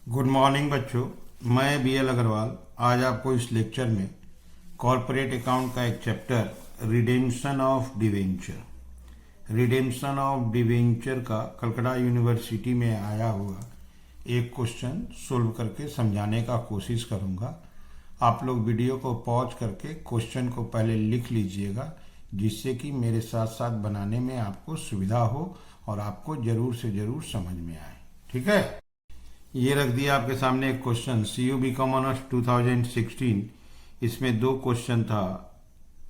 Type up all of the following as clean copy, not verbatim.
Good morning बच्चों। मैं B L Agarwal आज आपको इस लेक्चर में कॉरपोरेट अकाउंट का एक चैप्टर रिडेम्पशन ऑफ डिवेंचर का कलकत्ता यूनिवर्सिटी में आया हुआ एक क्वेश्चन सोल्व करके समझाने का कोशिश करूंगा। आप लोग वीडियो को पॉज करके क्वेश्चन को पहले लिख लीजिएगा, जिससे कि मेरे साथ साथ बनाने में आपको सुविधा हो और आपको जरूर से जरूर समझ में आए। ठीक है, ये रख दिया आपके सामने एक question C U B com honours 2016। इसमें दो क्वेश्चन था,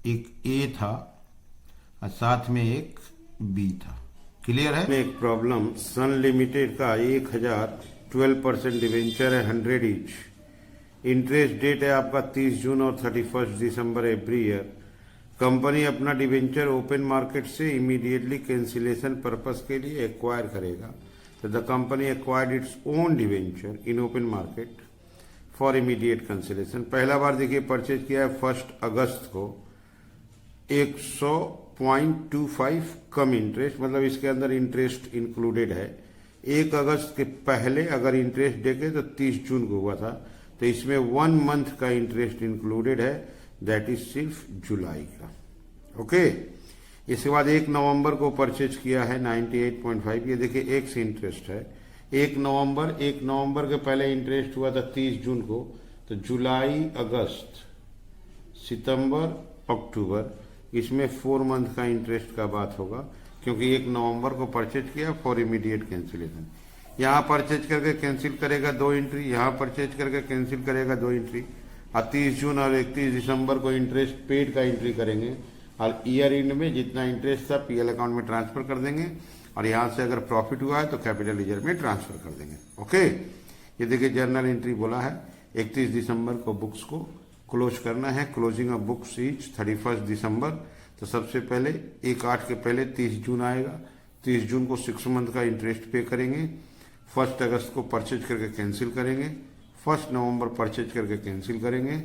एक ए था और साथ में एक बी था। क्लियर है। एक प्रॉब्लम सन लिमिटेड का 1000 12% डिवेंचर है 100 ईच। इंटरेस्ट डेट है आपका 30 जून और 31 दिसंबर एवरी ईयर। कंपनी अपना डिवेंचर ओपन मार्केट से इमीडिएटली कैंसिलेशन पर्पस के लिए एक्वायर करेगा। So the company acquired its own debenture in open market for immediate cancellation। पहला बार देखिए परचेज किया है 1 अगस्त को 100.25 कम इंटरेस्ट, मतलब इसके अंदर इंटरेस्ट इंक्लूडेड है। 1 अगस्त के पहले अगर इंटरेस्ट देखे तो 30 जून को हुआ था, तो इसमें 1 मंथ का इंटरेस्ट इंक्लूडेड है, दैट इज सिर्फ जुलाई का। ओके, इसके बाद 1 नवंबर को परचेज किया है 98.5। ये देखिए एक्स इंटरेस्ट है। 1 नवंबर के पहले इंटरेस्ट हुआ था 30 जून को, तो जुलाई, अगस्त, सितंबर, अक्टूबर, इसमें 4 मंथ का इंटरेस्ट का बात होगा, क्योंकि 1 नवंबर को परचेज किया फॉर इमीडिएट कैंसिलेशन। यहाँ परचेज करके कैंसिल करेगा 2 एंट्री, यहाँ परचेज करके कैंसिल करेगा 2 एंट्री, और 30 जून और 31 दिसंबर को इंटरेस्ट पेड का एंट्री करेंगे, और ईयर एंड में जितना इंटरेस्ट था पीएल अकाउंट में ट्रांसफर कर देंगे, और यहां से अगर प्रॉफिट हुआ है तो कैपिटल रिजर्व में ट्रांसफर कर देंगे। ओके, ये देखिए जर्नल एंट्री बोला है 31 दिसंबर को बुक्स को क्लोज करना है। क्लोजिंग ऑफ बुक्स इज 31 दिसंबर। तो सबसे पहले 1/8 के पहले 30 जून आएगा। 30 जून को 6 मंथ का इंटरेस्ट पे करेंगे। 1 अगस्त को परचेज करके कैंसिल करेंगे। 1 नवंबर परचेज करके कैंसिल करेंगे,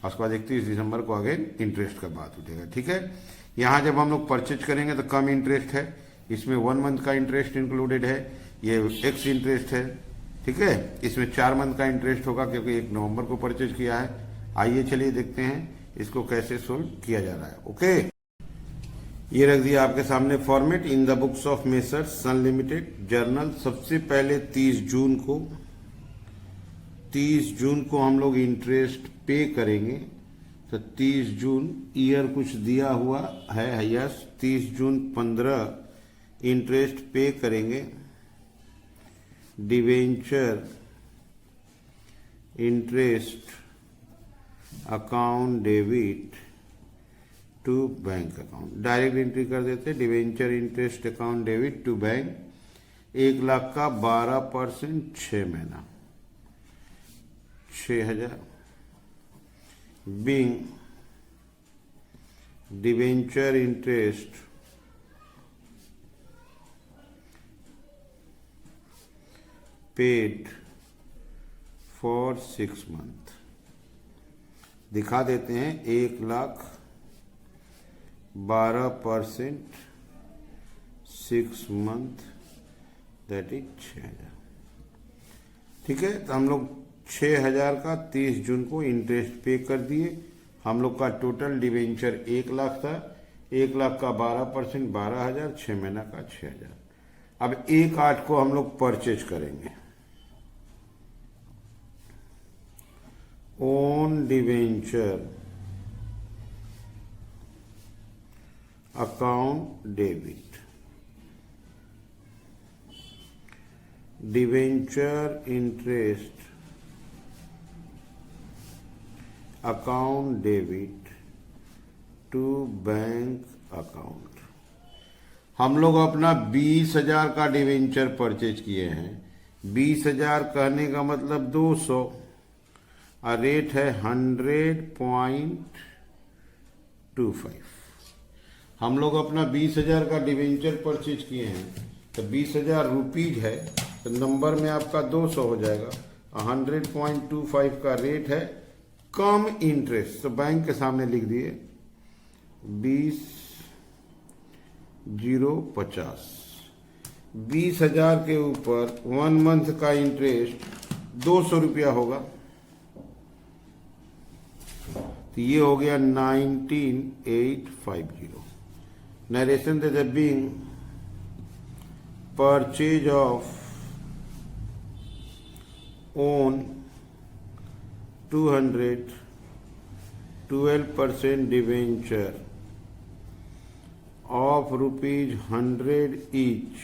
उसके बाद 31 दिसंबर को अगेन इंटरेस्ट का बात उठेगा। ठीक है, यहाँ जब हम लोग परचेज करेंगे तो कम इंटरेस्ट है, इसमें 1 मंथ का इंटरेस्ट इंक्लूडेड है, ये एक्स इंटरेस्ट है। ठीक है, इसमें 4 मंथ का इंटरेस्ट होगा क्योंकि 1 नवंबर को परचेज किया है। आइए चलिए देखते हैं इसको कैसे सोल्व किया जा रहा है। ओके, ये रख दिया आपके सामने format in the books of Messrs Sun limited journal. सबसे पहले 30 जून को हम लोग इंटरेस्ट पे करेंगे, तो 30 जून ईयर कुछ दिया हुआ है, यस, 30 जून 15 इंटरेस्ट पे करेंगे। Debenture interest account debit to bank account, direct entry कर देते। Debenture interest account debit to bank, 1 lakh का 12% 6 महीना 6000। being debenture interest paid for 6 month, दिखा देते हैं 1 लाख 12% 6 मंथ, दैट इज 6000। ठीक है, तो हम लोग 6000 का 30 जून को इंटरेस्ट पे कर दिए। हम लोग का टोटल डिवेंचर 1 लाख था, 1 लाख का 12% 12000, 6 महीना का 6000। अब 1/8 को हम लोग परचेज करेंगे। Own debenture account debit, debenture interest account debit to bank account. हम लोग अपना 20,000 का डिवेंचर परचेज किए हैं। 20,000 कहने का मतलब 200, और रेट है 100.25। हम लोग अपना 20,000 का डिवेंचर परचेज किए हैं, तो 20,000 रुपीज है, तो नंबर में आपका 200 हो जाएगा। 100.25 का रेट है, कम इंटरेस्ट, तो बैंक के सामने लिख दिए 20,050। 20,000 के ऊपर 1 मंथ का इंटरेस्ट ₹200 होगा। तो ये हो गया 19850। नरेशन देते being purchase of own 200 12% debenture of ₹100 each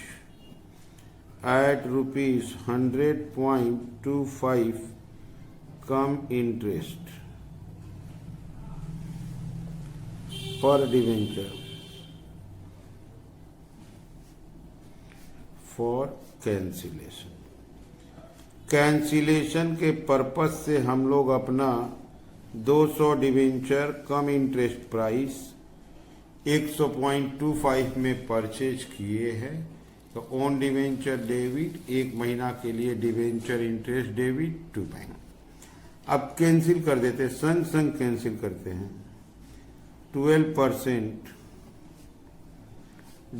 at ₹100.25 come interest per debenture for cancellation। Cancellation के पर्पस से हम लोग अपना 200 डिवेंचर कम इंटरेस्ट प्राइस 100.25 में परचेज किए हैं। तो ओन डिवेंचर डेबिट, 1 महीना के लिए debenture interest debit to bank. अब कैंसिल कर देते, संग संग कैंसिल करते हैं। 12%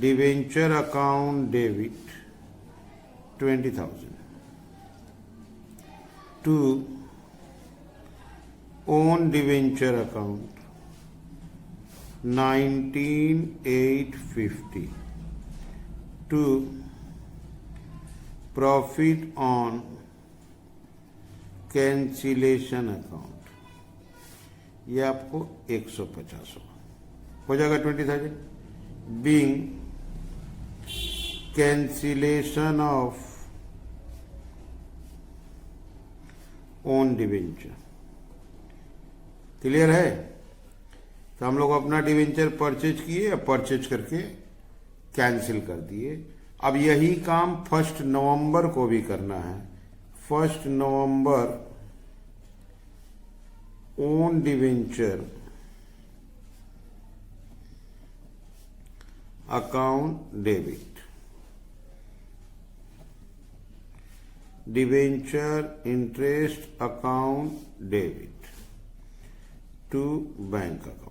debenture account debit 20,000 to own debenture account 19,850 to profit on cancellation account। ये आपको 150 हो जाएगा 20,000। Being cancellation of own debenture. Clear है? तो हम लोग अपना डिवेंचर परचेज किए, परचेज करके कैंसिल कर दिए। अब यही काम 1 नवंबर को भी करना है। 1 नवंबर on debenture account debit, debenture interest account debit to bank account.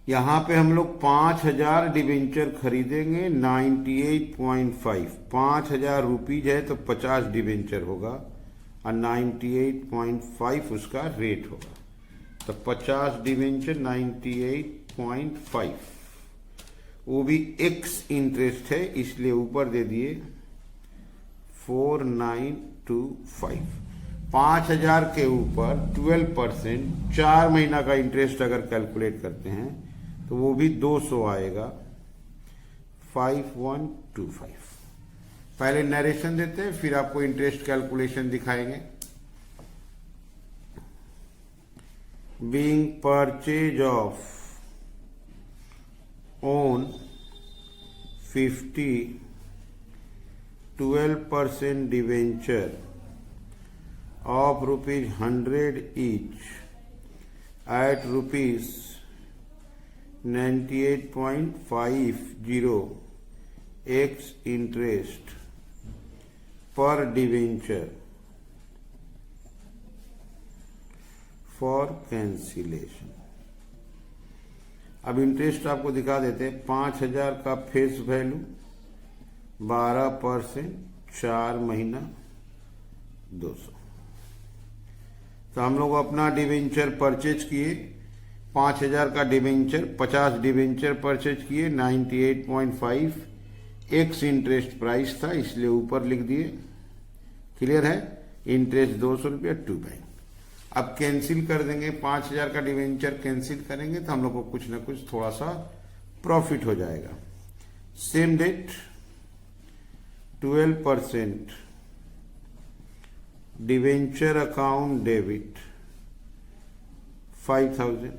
यहां पे हम लोग 5,000 डिवेंचर खरीदेंगे 98.5। 5,000 रुपीज है तो 50 डिवेंचर होगा और 98.5 उसका रेट होगा। तो 50 डिवेंचर 98.5, वो भी एक्स इंटरेस्ट है इसलिए ऊपर दे दिए 4925। 5,000 के ऊपर 12% 4 महीना का इंटरेस्ट अगर कैलकुलेट करते हैं तो वो भी 200 आएगा 5125। पहले नरेशन देते हैं फिर आपको इंटरेस्ट कैलकुलेशन दिखाएंगे। Being purchase of own 50 12% debenture of ₹100 each at ₹98.50 x interest per debenture for cancellation। अब इंटरेस्ट आपको दिखा देते हैं। 5,000 का फेस वैल्यू 12%, 4 महीना 200। तो हम लोग अपना डिवेंचर परचेज किए, 5,000 का डिवेंचर, 50 डिवेंचर परचेज किए 98.5 एक्स इंटरेस्ट प्राइस था इसलिए ऊपर लिख दिए। क्लियर है? Interest ₹200 to bank. अब कैंसिल कर देंगे, 5,000 का डिवेंचर कैंसिल करेंगे तो हम लोग को कुछ ना कुछ थोड़ा सा प्रॉफिट हो जाएगा। Same date 12% debenture account debit 5,000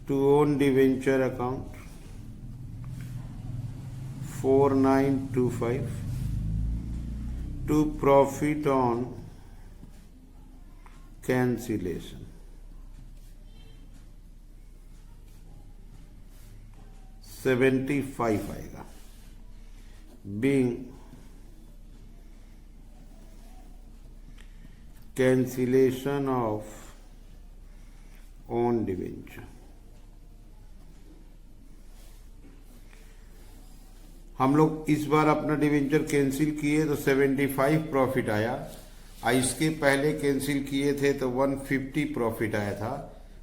to own debenture account 4925 to profit on cancellation 75 आएगा। Being cancellation of own debenture। हम लोग इस बार अपना डिवेंचर कैंसिल किए तो 75 प्रॉफिट आया, इसके पहले कैंसिल किए थे तो 150 प्रॉफिट आया था,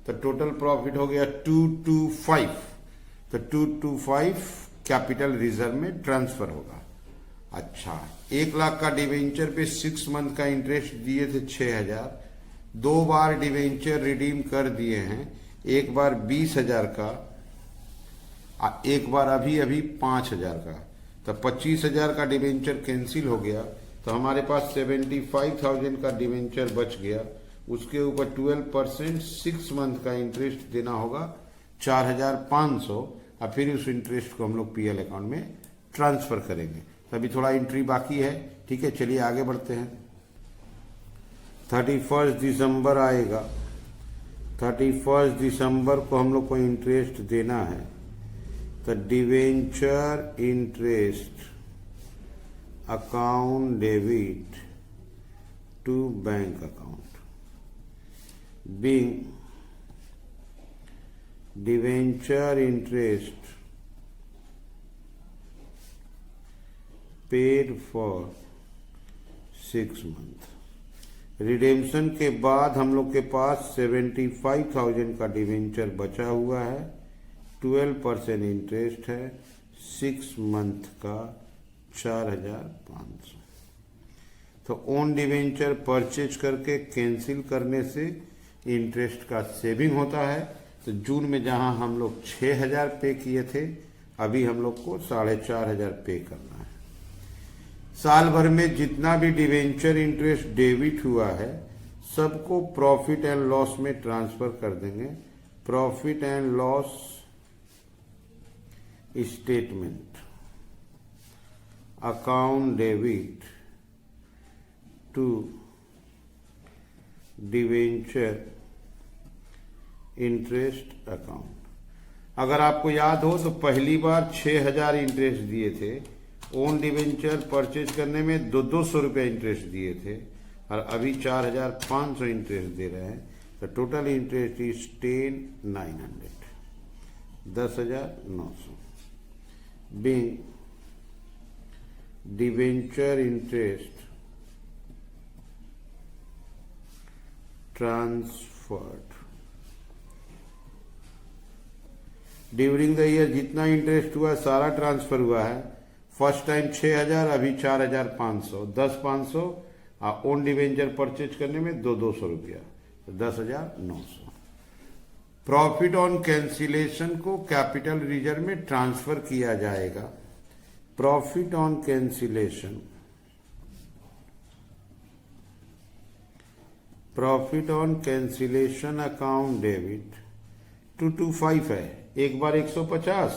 तो टोटल प्रॉफिट हो गया 225। तो 225 कैपिटल रिजर्व में ट्रांसफर होगा। अच्छा, 1 लाख का डिवेंचर पे 6 मंथ का इंटरेस्ट दिए थे 6000, 2 बार डिवेंचर रिडीम कर दिए हैं, एक बार 20,000 का, एक बार अभी 5,000 का, तो 25,000 का डिवेंचर कैंसिल हो गया। तो हमारे पास 75,000 का डिवेंचर बच गया, उसके ऊपर 12% 6 मंथ का इंटरेस्ट देना होगा 4,500, और फिर उस इंटरेस्ट को हम लोग पीएल अकाउंट में ट्रांसफर करेंगे। तो अभी थोड़ा एंट्री बाकी है, ठीक है, चलिए आगे बढ़ते हैं। 31 दिसंबर आएगा, 31 दिसंबर को हम लोग को इंटरेस्ट देना है, तो debenture interest account debit to bank account, being debenture interest paid for 6 month. Redemption के बाद हम लोग के पास 75,000 का डिवेंचर बचा हुआ है, 12% इंटरेस्ट है, 6 मंथ का 4,500। तो ओन डिवेंचर परचेज करके कैंसिल करने से इंटरेस्ट का सेविंग होता है। तो जून में जहां हम लोग 6,000 पे किए थे, अभी हम लोग को 4,500 पे करना है। साल भर में जितना भी डिवेंचर इंटरेस्ट डेबिट हुआ है, सबको प्रॉफिट एंड लॉस में ट्रांसफर कर देंगे। Profit and loss statement account debit to debenture interest account. अगर आपको याद हो तो पहली बार 6,000 इंटरेस्ट दिए थे, ओन डिवेंचर परचेज करने में 200 रुपये इंटरेस्ट दिए थे, और अभी 4,500 इंटरेस्ट दे रहे हैं। तो total interest is 10,900, 10,900। Being debenture interest transferred during the year, जितना इंटरेस्ट हुआ सारा ट्रांसफर हुआ है। फर्स्ट टाइम 6,000, अभी 4,500, 10,500, ओन डिवेंचर परचेज करने में 200 रुपया, तो 10,900। प्रॉफिट ऑन कैंसिलेशन को कैपिटल रिजर्व में ट्रांसफर किया जाएगा। Profit on cancellation, profit on cancellation account debit 225 है, एक बार 150,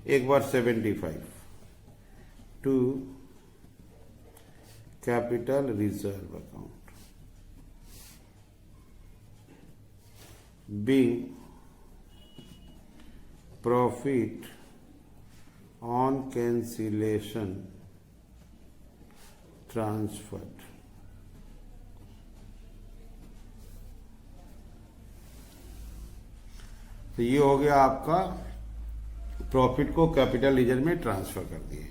एक बार 75 to capital reserve account, being profit on cancellation transferred. तो ये हो गया आपका प्रॉफिट को कैपिटल रिजर्व में ट्रांसफर कर दिए।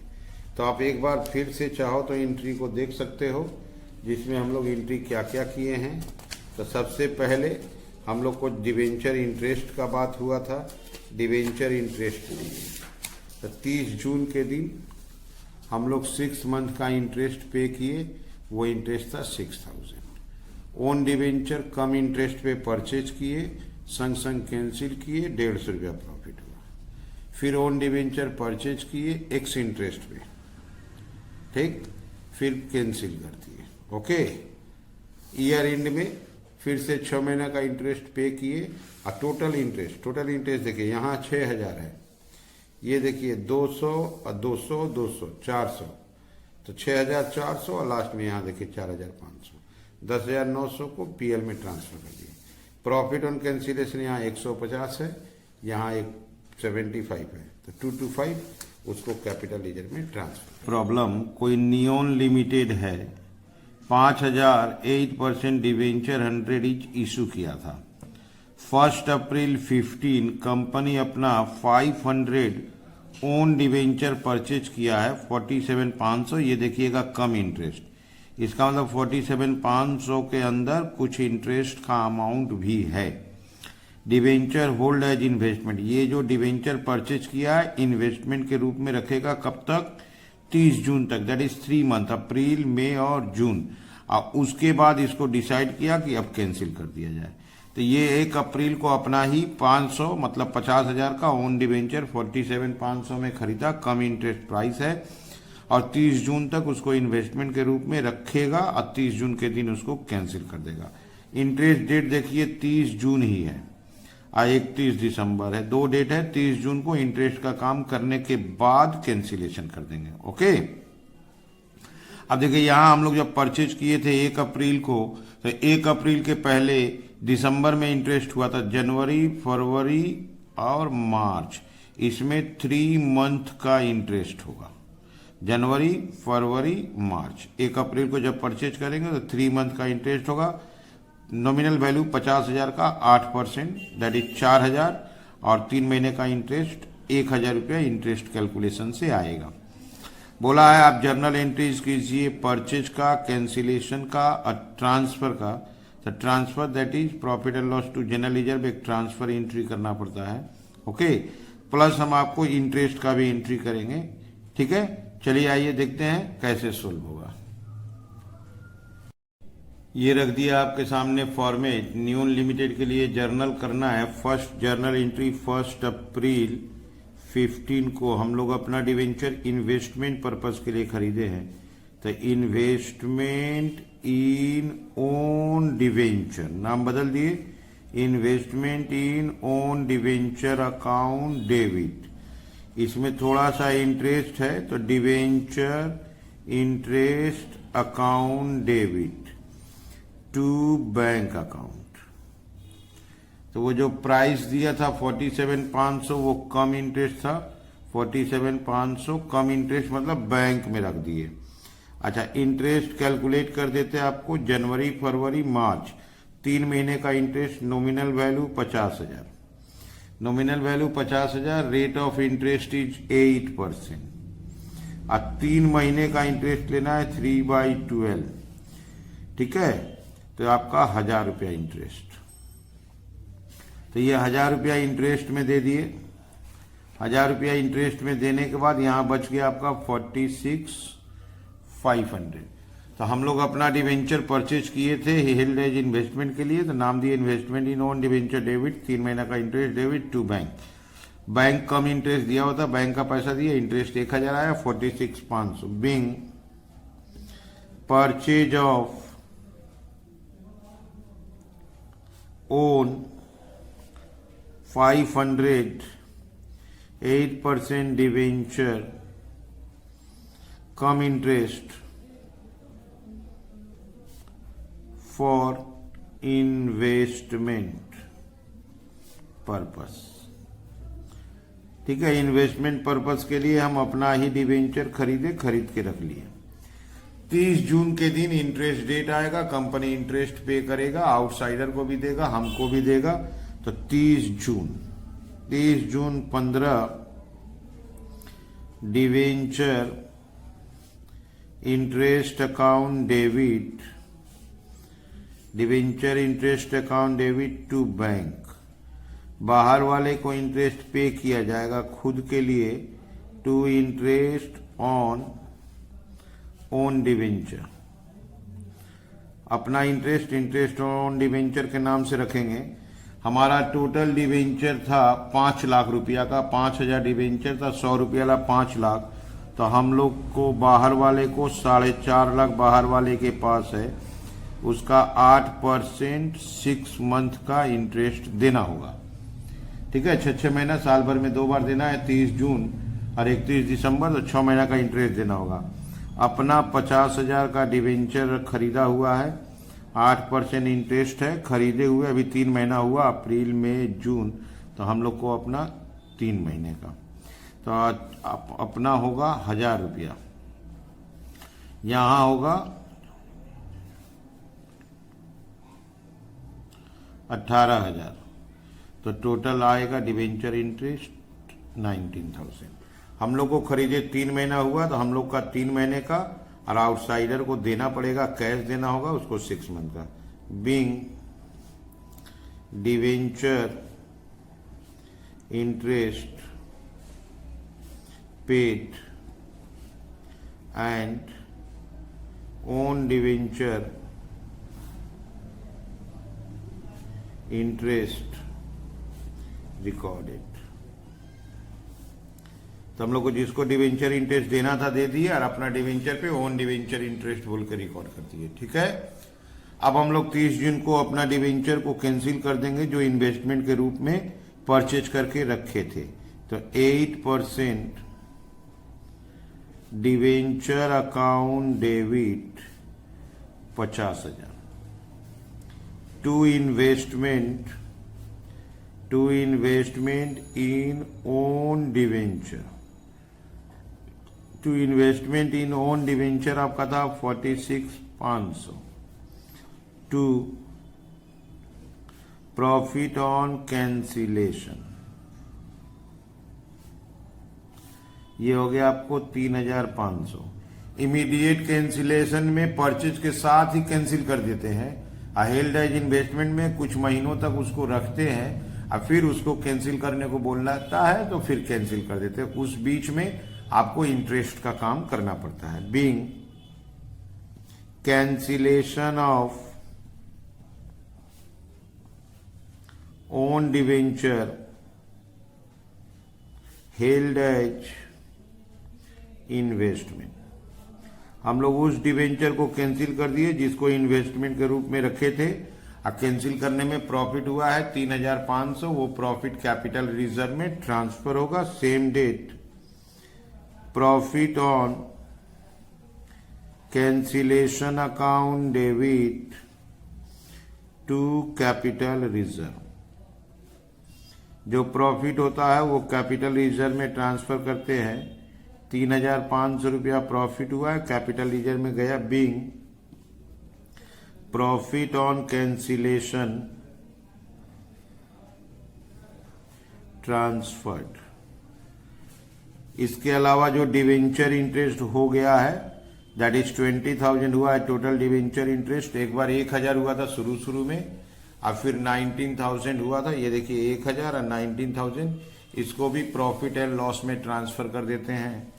तो आप एक बार फिर से चाहो तो एंट्री को देख सकते हो, जिसमें हम लोग एंट्री क्या क्या किए हैं। तो सबसे पहले हम लोग को डिवेंचर इंटरेस्ट का बात हुआ था, डिवेंचर इंटरेस्ट नहीं है। तो 30 जून के दिन हम लोग 6 मंथ का इंटरेस्ट पे किए, वो इंटरेस्ट था 6,000। ओन डिवेंचर कम इंटरेस्ट पे परचेज किए, संग संग कैंसिल किए, 150 रुपया प्रॉफिट हुआ। फिर ओन डिवेंचर परचेज किए एक्स इंटरेस्ट पे, ठीक, फिर कैंसिल कर दिए। ओके, ईयर एंड में फिर से 6 महीने का इंटरेस्ट पे किए, और टोटल इंटरेस्ट देखिए, यहाँ 6,000 है, ये देखिए 200 और 200 200 400, तो 6,400, और लास्ट में यहाँ देखिए 4,500, 10,900 को पीएल में ट्रांसफर कर दिए। प्रॉफिट ऑन कैंसिलेशन यहाँ 150 है, यहाँ एक 75 है, तो 225 उसको कैपिटल रिजर्व में ट्रांसफर। प्रॉब्लम, कोई नियोन लिमिटेड है, 5,000 8% डिवेंचर 100 ईच इशू किया था। 1 अप्रैल 15 कंपनी अपना 500 ओन डिवेंचर परचेज किया है 47,500, ये देखिएगा कम इंटरेस्ट, इसका मतलब 47,500 के अंदर कुछ इंटरेस्ट का अमाउंट भी है। डिवेंचर होल्ड एज इन्वेस्टमेंट, ये जो डिवेंचर परचेज किया है इन्वेस्टमेंट के रूप में रखेगा कब तक, 30 जून तक, दैट इज 3 मंथ, अप्रैल मई और जून। और उसके बाद इसको डिसाइड किया कि अब कैंसिल कर दिया जाए। तो ये 1 अप्रैल को अपना ही 500 मतलब 50,000 का ओन डिवेंचर 47,500 में खरीदा, कम इंटरेस्ट प्राइस है, और 30 जून तक उसको इन्वेस्टमेंट के रूप में रखेगा और 30 जून के दिन उसको कैंसिल कर देगा। इंटरेस्ट डेट देखिए 30 जून ही है और 31 दिसंबर है, 2 डेट है। 30 जून को इंटरेस्ट का काम करने के बाद कैंसिलेशन कर देंगे। ओके, अब देखिए यहां हम लोग जब परचेज किए थे 1 अप्रैल को, तो 1 अप्रैल के पहले दिसंबर में इंटरेस्ट हुआ था, जनवरी, फरवरी और मार्च, इसमें 3 मंथ का इंटरेस्ट होगा, जनवरी, फरवरी, मार्च। 1 अप्रैल को जब परचेज करेंगे तो 3 मंथ का इंटरेस्ट होगा। नॉमिनल वैल्यू 50,000 का 8%, दैट इज 4,000, और 3 महीने का इंटरेस्ट 1,000 रुपया इंटरेस्ट कैलकुलेशन से आएगा। बोला है आप जर्नल एंट्रीज कीजिए परचेज का, कैंसिलेशन का और ट्रांसफर का। तो transfer that is profit and loss to general reserve, एक ट्रांसफर एंट्री करना पड़ता है। ओके, प्लस हम आपको इंटरेस्ट का भी एंट्री करेंगे। ठीक है, चलिए आइए देखते हैं कैसे सोल्व होगा। ये रख दिया आपके सामने फॉर्मेट। न्यून लिमिटेड के लिए जर्नल करना है, फर्स्ट जर्नल एंट्री 1 अप्रैल 15 को हम लोग अपना डिवेंचर इन्वेस्टमेंट पर्पस के लिए खरीदे हैं। तो इन्वेस्टमेंट इन ओन डिवेंचर, नाम बदल दिए, investment in own debenture account debit. इसमें थोड़ा सा इंटरेस्ट है तो debenture interest account debit to bank account. तो वो जो प्राइस दिया था 47,500 वो कम इंटरेस्ट था, 47,500 कम इंटरेस्ट मतलब बैंक में रख दिए। अच्छा, इंटरेस्ट कैलकुलेट कर देते आपको जनवरी, फरवरी, मार्च, 3 महीने का interest. Nominal value 50,000, nominal value 50,000, rate of interest is 8%। और 3 महीने का इंटरेस्ट लेना है 3/12। ठीक है, तो आपका 1,000 रुपया इंटरेस्ट। तो ये 1,000 रुपया इंटरेस्ट में दे दिए। 1,000 रुपया इंटरेस्ट में देने के बाद यहाँ बच गया आपका 46,500। तो हम लोग अपना डिवेंचर परचेज किए थे हेल्ड एज इन्वेस्टमेंट के लिए, तो नाम दिए investment in own debenture debit, 3 महीना का interest debit to bank. Bank कम इंटरेस्ट दिया होता, बैंक का पैसा दिया, इंटरेस्ट 1,000 आया, 46,500 being purchase of own 500 8% debenture cum interest for investment purpose. ठीक है, इन्वेस्टमेंट पर्पस के लिए हम अपना ही डिवेंचर खरीद के रख लिए। 30 जून के दिन इंटरेस्ट डेट आएगा, कंपनी इंटरेस्ट पे करेगा, आउटसाइडर को भी देगा, हमको भी देगा। तो 30 जून 15 debenture interest account debit, debenture interest account debit to bank. बाहर वाले को इंटरेस्ट पे किया जाएगा, खुद के लिए to interest on own debenture. अपना इंटरेस्ट ऑन डिवेंचर के नाम से रखेंगे। हमारा टोटल डिवेंचर था 5 लाख रुपया का, 5,000 डिवेंचर था, 100 रुपया ला 5 लाख। तो हम लोग को बाहर वाले को 4.5 लाख बाहर वाले के पास है, उसका 8% 6 मंथ का इंटरेस्ट देना होगा। ठीक है, 6 महीना, साल भर में 2 बार देना है, 30 जून और 31 दिसंबर, तो 6 महीना का इंटरेस्ट देना होगा। अपना 50,000 का डिवेंचर खरीदा हुआ है, 8% इंटरेस्ट है, खरीदे हुए अभी 3 महीना हुआ, अप्रैल मई जून, तो हम लोग को अपना 3 महीने का। तो अपना होगा 1,000 रुपया, यहाँ होगा 18,000, तो टोटल आएगा डिवेंचर इंटरेस्ट 19,000। हम लोग को खरीदे 3 महीना हुआ तो हम लोग का 3 महीने का, और आउटसाइडर को देना पड़ेगा, कैश देना होगा उसको 6 मंथ का। Being debenture interest paid and own debenture interest recorded. तो हम लोग को जिसको डिवेंचर इंटरेस्ट देना था दे दिए, और अपना डिवेंचर पे ओन डिवेंचर इंटरेस्ट बोल के रिकॉर्ड कर दिए। ठीक है, अब हम लोग 30 जून को अपना डिवेंचर को कैंसिल कर देंगे जो इन्वेस्टमेंट के रूप में परचेज करके रखे थे। तो 8% debenture account debit 50,000 to investment in own debenture. To investment in own debenture आपका था 46,500। टू प्रॉफिट ऑन कैंसिलेशन ये हो गया आपको 3,500। इमीडिएट कैंसिलेशन में परचेज के साथ ही कैंसिल कर देते हैं। हेल्ड एज इन्वेस्टमेंट में कुछ महीनों तक उसको रखते हैं और फिर उसको कैंसिल करने को बोलना है तो फिर कैंसिल कर देते हैं। उस बीच में आपको इंटरेस्ट का काम करना पड़ता है। Being cancellation of own debenture held as investment, हम लोग उस डिवेंचर को कैंसिल कर दिए जिसको इन्वेस्टमेंट के रूप में रखे थे। अब कैंसिल करने में प्रॉफिट हुआ है 3,500, वो प्रॉफिट कैपिटल रिजर्व में ट्रांसफर होगा। Same date profit on cancellation account debit to capital reserve. जो प्रॉफिट होता है वो कैपिटल रिजर्व में ट्रांसफर करते हैं। 3,500 रुपया प्रॉफिट हुआ है, कैपिटल रिजर्व में गया। Being profit on cancellation transferred. इसके अलावा जो डिवेंचर इंटरेस्ट हो गया है दैट इज 20,000 हुआ है टोटल डिवेंचर इंटरेस्ट। एक बार 1,000 हुआ था शुरू में, अब फिर 19,000 हुआ था। ये देखिए 1,000 और 19,000, इसको भी प्रॉफिट एंड लॉस में ट्रांसफर कर देते हैं।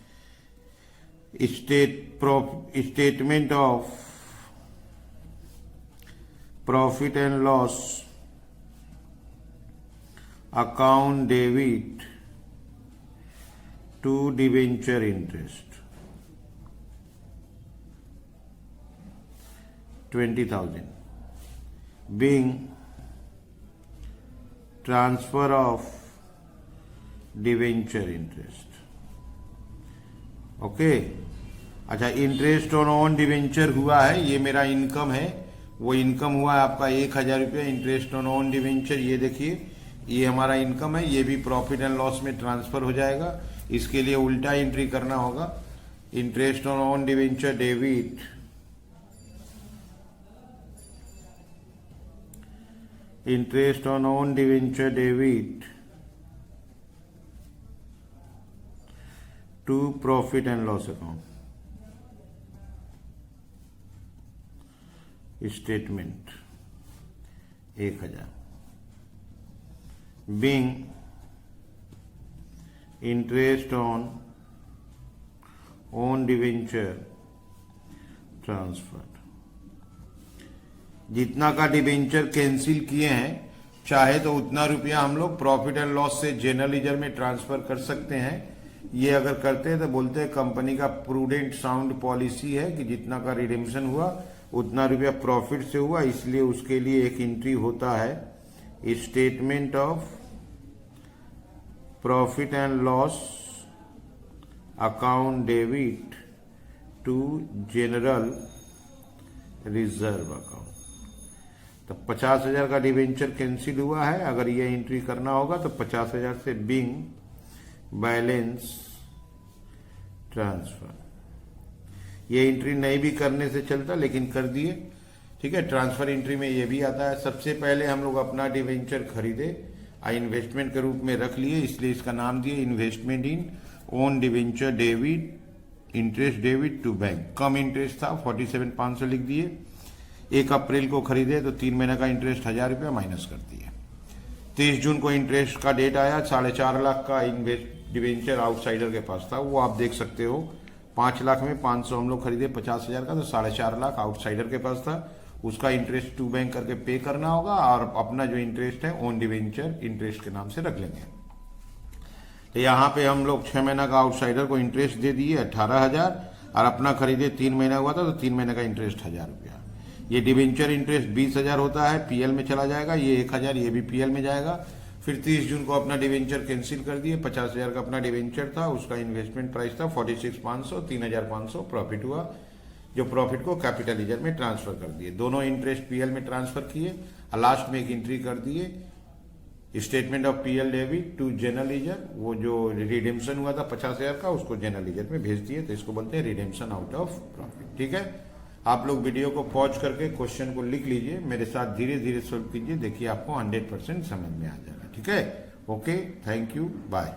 Statement of profit and loss account debit to debenture interest 20,000 being transfer of debenture interest. Okay, अच्छा, इंटरेस्ट ऑन ओन डिवेंचर हुआ है, ये मेरा इनकम है। वो इनकम हुआ है आपका 1,000 रुपया इंटरेस्ट ऑन ओन डिवेंचर। ये देखिए ये हमारा इनकम है, ये भी प्रॉफिट एंड लॉस में ट्रांसफर हो जाएगा। इसके लिए उल्टा एंट्री करना होगा। Interest on own debenture debit interest on own debenture debit to profit and loss account statement 1,000 being interest on own debenture transfer. जितना का डिवेंचर कैंसिल किए हैं चाहे तो उतना रुपया हम लोग प्रॉफिट एंड लॉस से जनरल लीजर में ट्रांसफर कर सकते हैं। ये अगर करते हैं तो बोलते हैं कंपनी का प्रूडेंट साउंड पॉलिसी है कि जितना का रिडेम्पशन हुआ उतना रुपया प्रॉफिट से हुआ, इसलिए उसके लिए एक एंट्री होता है statement of profit and loss account debit to general reserve account. तो 50,000 का डिवेंचर कैंसिल हुआ है, अगर ये एंट्री करना होगा तो 50,000 से बीइंग बैलेंस ट्रांसफर। ये एंट्री नहीं भी करने से चलता लेकिन कर दिए, ठीक है। ट्रांसफर एंट्री में ये भी आता है। सबसे पहले हम लोग अपना डिवेंचर खरीदे, इन्वेस्टमेंट के रूप में रख लिए, इसलिए इसका नाम दिए investment in own debenture debit, interest debit to bank, कम इंटरेस्ट था 47,500 लिख दिए। 1 अप्रैल को खरीदे तो 3 महीने का इंटरेस्ट 1,000 रुपया माइनस कर दिए। 23 जून को इंटरेस्ट का डेट आया, 4.5 लाख का डिवेंचर आउटसाइडर के पास था, वो आप देख सकते हो। 5 लाख में 500 हम लोग खरीदे 50,000 का, तो 4.5 लाख आउटसाइडर के पास था। उसका इंटरेस्ट टू बैंक करके पे करना होगा और अपना जो इंटरेस्ट है ओन डिवेंचर इंटरेस्ट के नाम से रख लेंगे। तो यहाँ पे हम लोग 6 महीना का आउटसाइडर को इंटरेस्ट दे दिए 18,000 और अपना खरीदे 3 महीना हुआ था तो 3 महीने का इंटरेस्ट 1,000 रुपया। ये डिवेंचर इंटरेस्ट 20,000 होता है, पीएल में चला जाएगा, ये 1,000 ये भी पीएल में जाएगा। फिर 30 जून को अपना डिवेंचर कैंसिल कर दिए। 50,000 का अपना डिवेंचर था, उसका इन्वेस्टमेंट प्राइस था 46,500, 3,500 प्रॉफिट हुआ, जो प्रॉफिट को कैपिटल लीजर में ट्रांसफर कर दिए। दोनों इंटरेस्ट पीएल में ट्रांसफर किए और लास्ट में एक एंट्री कर दिए, statement of P L debit to general ledger. वो जो रिडेम्पशन हुआ था 50,000 का, उसको जनरल लीजर में भेज दिए, तो इसको बोलते हैं रिडेम्पशन आउट ऑफ प्रॉफिट। ठीक है, आप लोग वीडियो को पॉज करके क्वेश्चन को लिख लीजिए, मेरे साथ धीरे धीरे सॉल्व कीजिए, देखिए आपको 100% समझ में आ जाएगा। ठीक है, ओके, थैंक यू, बाय।